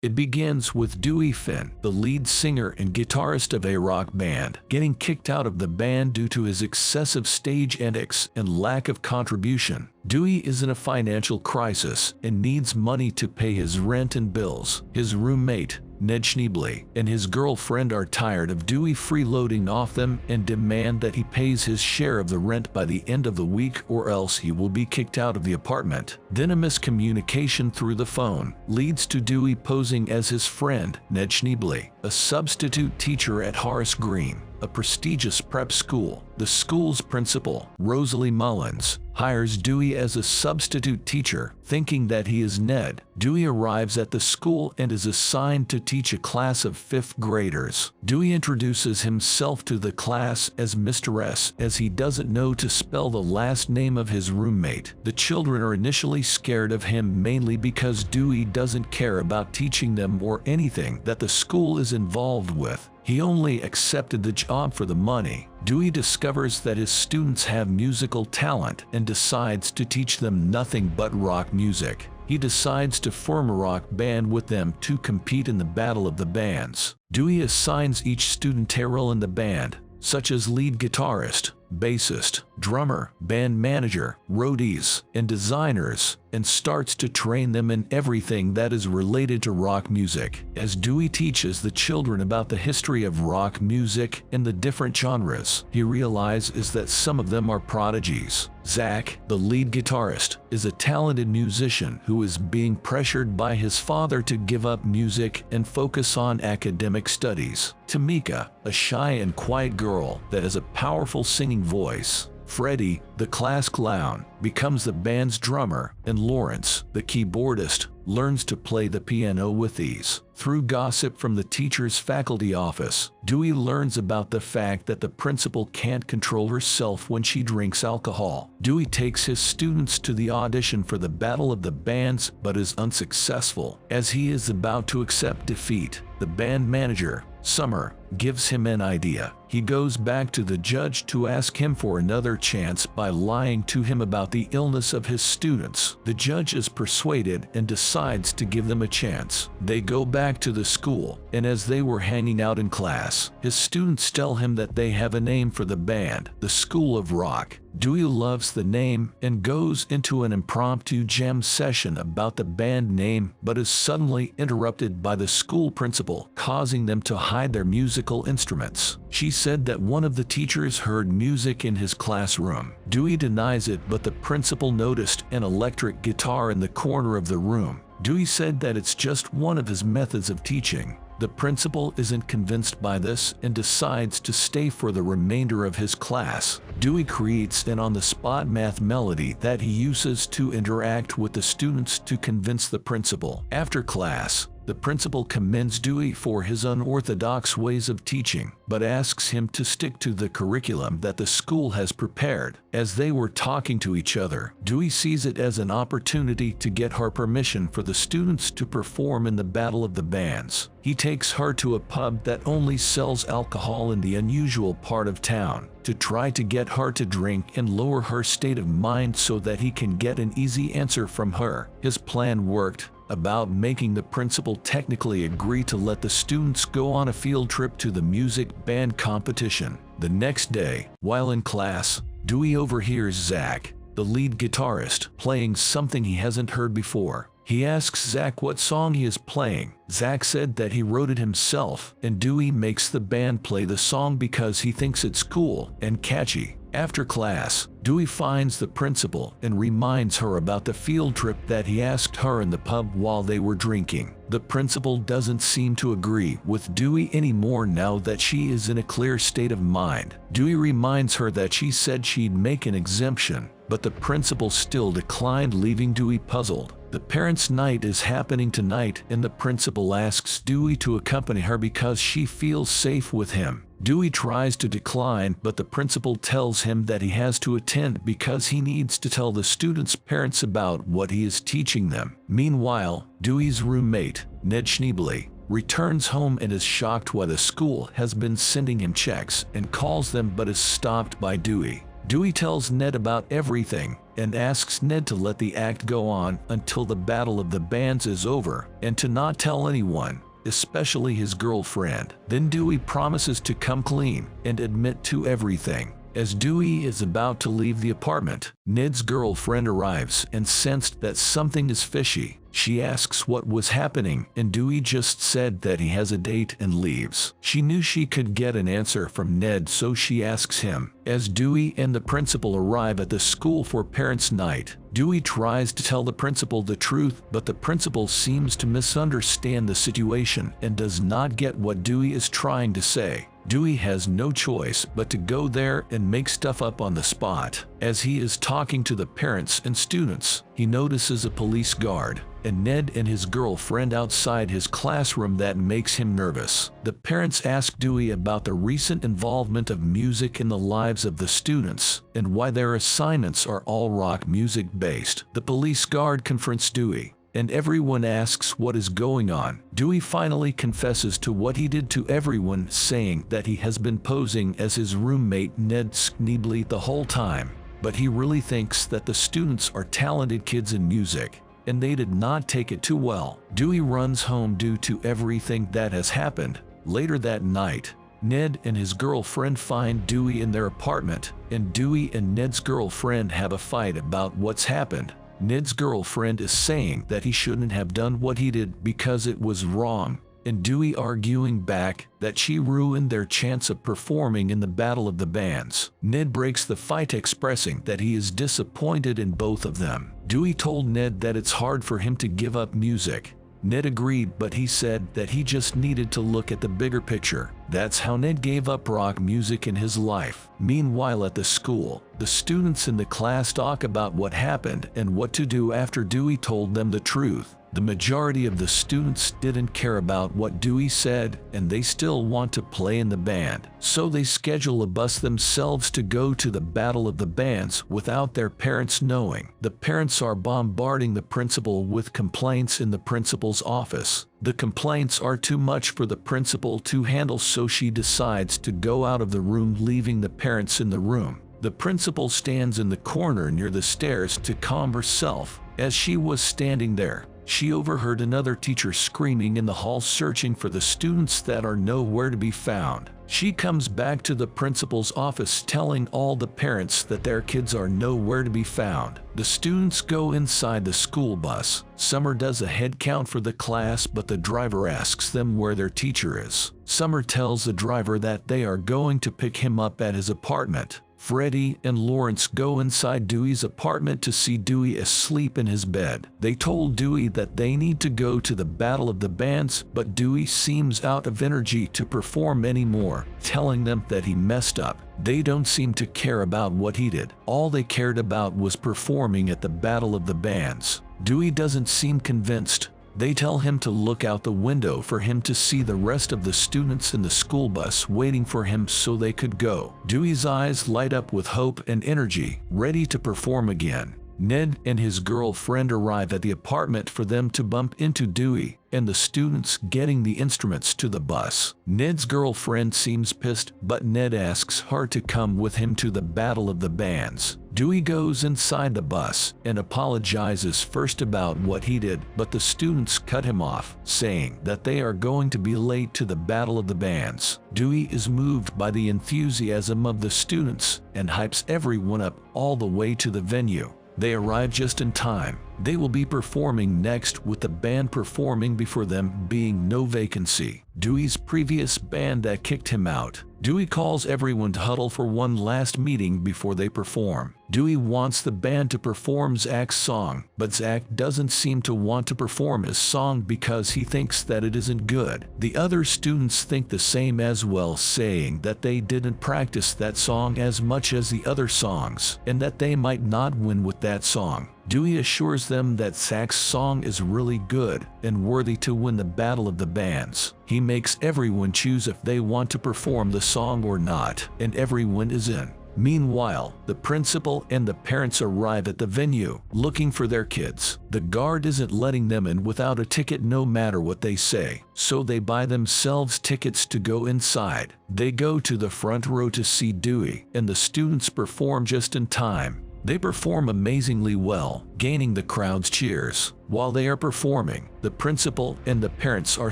It begins with Dewey Finn, the lead singer and guitarist of a rock band, getting kicked out of the band due to his excessive stage antics and lack of contribution. Dewey is in a financial crisis and needs money to pay his rent and bills. His roommate, Ned Schneebly, and his girlfriend are tired of Dewey freeloading off them and demand that he pays his share of the rent by the end of the week or else he will be kicked out of the apartment. Then a miscommunication through the phone leads to Dewey posing as his friend, Ned Schneebly, a substitute teacher at Horace Green, a prestigious prep school. The school's principal, Rosalie Mullins, hires Dewey as a substitute teacher, thinking that he is Ned. Dewey arrives at the school and is assigned to teach a class of 5th graders. Dewey introduces himself to the class as Mr. S, as he doesn't know to spell the last name of his roommate. The children are initially scared of him mainly because Dewey doesn't care about teaching them or anything that the school is involved with. He only accepted the job for the money. Dewey discovers that his students have musical talent and decides to teach them nothing but rock music. He decides to form a rock band with them to compete in the Battle of the Bands. Dewey assigns each student a role in the band, such as lead guitarist, bassist, drummer, band manager, roadies, and designers, and starts to train them in everything that is related to rock music. As Dewey teaches the children about the history of rock music and the different genres, he realizes that some of them are prodigies. Zach, the lead guitarist, is a talented musician who is being pressured by his father to give up music and focus on academic studies. Tamika, a shy and quiet girl that has a powerful singing voice. Freddie, the class clown, becomes the band's drummer, and Lawrence, the keyboardist, learns to play the piano with ease. Through gossip from the teacher's faculty office, Dewey learns about the fact that the principal can't control herself when she drinks alcohol. Dewey takes his students to the audition for the Battle of the Bands but is unsuccessful. As he is about to accept defeat, the band manager, Summer, gives him an idea. He goes back to the judge to ask him for another chance by lying to him about the illness of his students. The judge is persuaded and decides to give them a chance. They go back to the school, and as they were hanging out in class, his students tell him that they have a name for the band, the School of Rock. Dewey loves the name and goes into an impromptu jam session about the band name but is suddenly interrupted by the school principal, causing them to hide their musical instruments. She said that one of the teachers heard music in his classroom. Dewey denies it, but the principal noticed an electric guitar in the corner of the room. Dewey said that it's just one of his methods of teaching. The principal isn't convinced by this and decides to stay for the remainder of his class. Dewey creates an on-the-spot math melody that he uses to interact with the students to convince the principal. After class, the principal commends Dewey for his unorthodox ways of teaching, but asks him to stick to the curriculum that the school has prepared. As they were talking to each other, Dewey sees it as an opportunity to get her permission for the students to perform in the Battle of the Bands. He takes her to a pub that only sells alcohol in the unusual part of town, to try to get her to drink and lower her state of mind so that he can get an easy answer from her. His plan worked, about making the principal technically agree to let the students go on a field trip to the music band competition. The next day, while in class, Dewey overhears Zach, the lead guitarist, playing something he hasn't heard before. He asks Zach what song he is playing. Zach said that he wrote it himself, and Dewey makes the band play the song because he thinks it's cool and catchy. After class, Dewey finds the principal and reminds her about the field trip that he asked her in the pub while they were drinking. The principal doesn't seem to agree with Dewey anymore now that she is in a clear state of mind. Dewey reminds her that she said she'd make an exemption, but the principal still declined, leaving Dewey puzzled. The parents' night is happening tonight, and the principal asks Dewey to accompany her because she feels safe with him. Dewey tries to decline, but the principal tells him that he has to attend because he needs to tell the students' parents about what he is teaching them. Meanwhile, Dewey's roommate, Ned Schneebly, returns home and is shocked why the school has been sending him checks and calls them but is stopped by Dewey. Dewey tells Ned about everything and asks Ned to let the act go on until the Battle of the Bands is over and to not tell anyone, especially his girlfriend. Then Dewey promises to come clean and admit to everything. As Dewey is about to leave the apartment, Ned's girlfriend arrives and sensed that something is fishy. She asks what was happening, and Dewey just said that he has a date and leaves. She knew she could get an answer from Ned, so she asks him. As Dewey and the principal arrive at the school for parents' night, Dewey tries to tell the principal the truth, but the principal seems to misunderstand the situation and does not get what Dewey is trying to say. Dewey has no choice but to go there and make stuff up on the spot. As he is talking to the parents and students, he notices a police guard and Ned and his girlfriend outside his classroom. That makes him nervous. The parents ask Dewey about the recent involvement of music in the lives of the students and why their assignments are all rock music based. The police guard confronts Dewey, and everyone asks what is going on. Dewey finally confesses to what he did to everyone, saying that he has been posing as his roommate Ned Schneebly the whole time, but he really thinks that the students are talented kids in music, and they did not take it too well. Dewey runs home due to everything that has happened. Later that night, Ned and his girlfriend find Dewey in their apartment, and Dewey and Ned's girlfriend have a fight about what's happened. Ned's girlfriend is saying that he shouldn't have done what he did because it was wrong, and Dewey arguing back that she ruined their chance of performing in the Battle of the Bands. Ned breaks the fight, expressing that he is disappointed in both of them. Dewey told Ned that it's hard for him to give up music. Ned agreed, but he said that he just needed to look at the bigger picture. That's how Ned gave up rock music in his life. Meanwhile, at the school, the students in the class talk about what happened and what to do after Dewey told them the truth. The majority of the students didn't care about what Dewey said, and they still want to play in the band. So they schedule a bus themselves to go to the Battle of the Bands without their parents knowing. The parents are bombarding the principal with complaints in the principal's office. The complaints are too much for the principal to handle, so she decides to go out of the room, leaving the parents in the room. The principal stands in the corner near the stairs to calm herself. As she was standing there, she overheard another teacher screaming in the hall, searching for the students that are nowhere to be found. She comes back to the principal's office, telling all the parents that their kids are nowhere to be found. The students go inside the school bus. Summer does a head count for the class, but the driver asks them where their teacher is. Summer tells the driver that they are going to pick him up at his apartment. Freddie and Lawrence go inside Dewey's apartment to see Dewey asleep in his bed. They told Dewey that they need to go to the Battle of the Bands, but Dewey seems out of energy to perform anymore, telling them that he messed up. They don't seem to care about what he did. All they cared about was performing at the Battle of the Bands. Dewey doesn't seem convinced. They tell him to look out the window for him to see the rest of the students in the school bus waiting for him so they could go. Dewey's eyes light up with hope and energy, ready to perform again. Ned and his girlfriend arrive at the apartment for them to bump into Dewey and the students getting the instruments to the bus. Ned's girlfriend seems pissed, but Ned asks her to come with him to the Battle of the Bands. Dewey goes inside the bus and apologizes first about what he did, but the students cut him off, saying that they are going to be late to the Battle of the Bands. Dewey is moved by the enthusiasm of the students and hypes everyone up all the way to the venue. They arrive just in time. They will be performing next, with the band performing before them being no vacancy. Dewey's previous band that kicked him out. Dewey calls everyone to huddle for one last meeting before they perform. Dewey wants the band to perform Zach's song, but Zach doesn't seem to want to perform his song because he thinks that it isn't good. The other students think the same as well, saying that they didn't practice that song as much as the other songs, and that they might not win with that song. Dewey assures them that Zach's song is really good and worthy to win the Battle of the Bands. He makes everyone choose if they want to perform the song or not, and everyone is in. Meanwhile, the principal and the parents arrive at the venue, looking for their kids. The guard isn't letting them in without a ticket no matter what they say, so they buy themselves tickets to go inside. They go to the front row to see Dewey, and the students perform just in time. They perform amazingly well, gaining the crowd's cheers. While they are performing, the principal and the parents are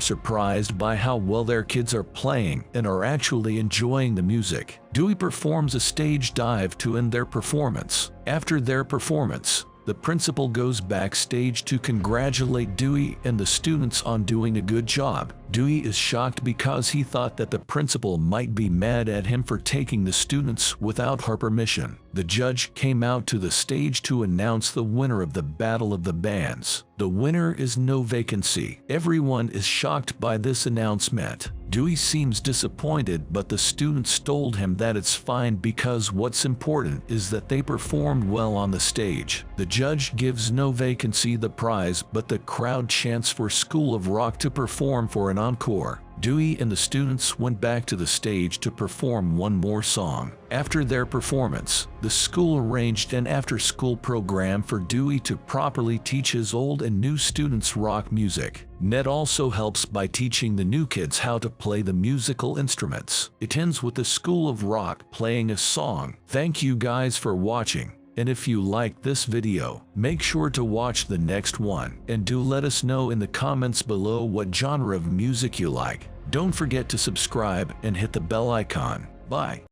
surprised by how well their kids are playing and are actually enjoying the music. Dewey performs a stage dive to end their performance. After their performance, the principal goes backstage to congratulate Dewey and the students on doing a good job. Dewey is shocked because he thought that the principal might be mad at him for taking the students without her permission. The judge came out to the stage to announce the winner of the Battle of the Bands. The winner is No Vacancy. Everyone is shocked by this announcement. Dewey seems disappointed, but the students told him that it's fine because what's important is that they performed well on the stage. The judge gives No Vacancy the prize, but the crowd chants for School of Rock to perform for an encore. Dewey and the students went back to the stage to perform one more song. After their performance, the school arranged an after-school program for Dewey to properly teach his old and new students rock music. Ned also helps by teaching the new kids how to play the musical instruments. It ends with the School of Rock playing a song. Thank you guys for watching. And if you liked this video, make sure to watch the next one, and do let us know in the comments below what genre of music you like. Don't forget to subscribe and hit the bell icon. Bye.